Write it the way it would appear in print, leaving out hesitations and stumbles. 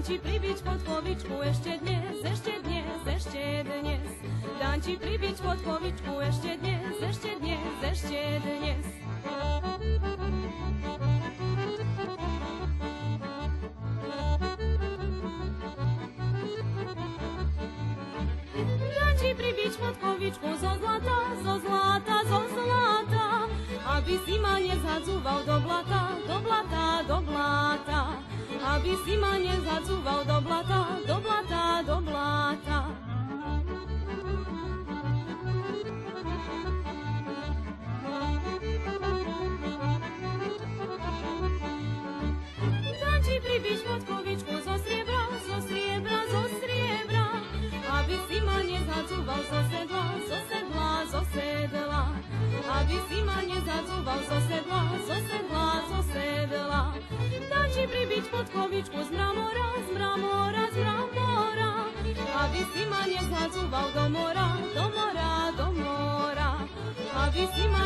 Dám ti pribiť podkovičku ešte dnes, ešte dnes, ešte dnes. Dám ti pribiť podkovičku ešte dnes, ešte dnes, ešte dnes. Dám ti pribiť podkovičku zo zlata, zo zlata, zo zlata, aby si ma nezhadzúval do blata, do blata, do blata. Aby si ma nezhadzúval do blata, do blata, do blata. Dám ti pribiť podkovičku zo striebra, zo striebra, zo striebra, aby si ma nezhadzúval zo sedla, zo sedla, zo sedla. Aby si ma nezhadzúval zo sedla, zo sedla, zo sedla. Dám ti pribiť podkovičku z mramora, z mramora, z mramora, aby si ma nezhadzúval do mora, do mora, do mora. Aby si ma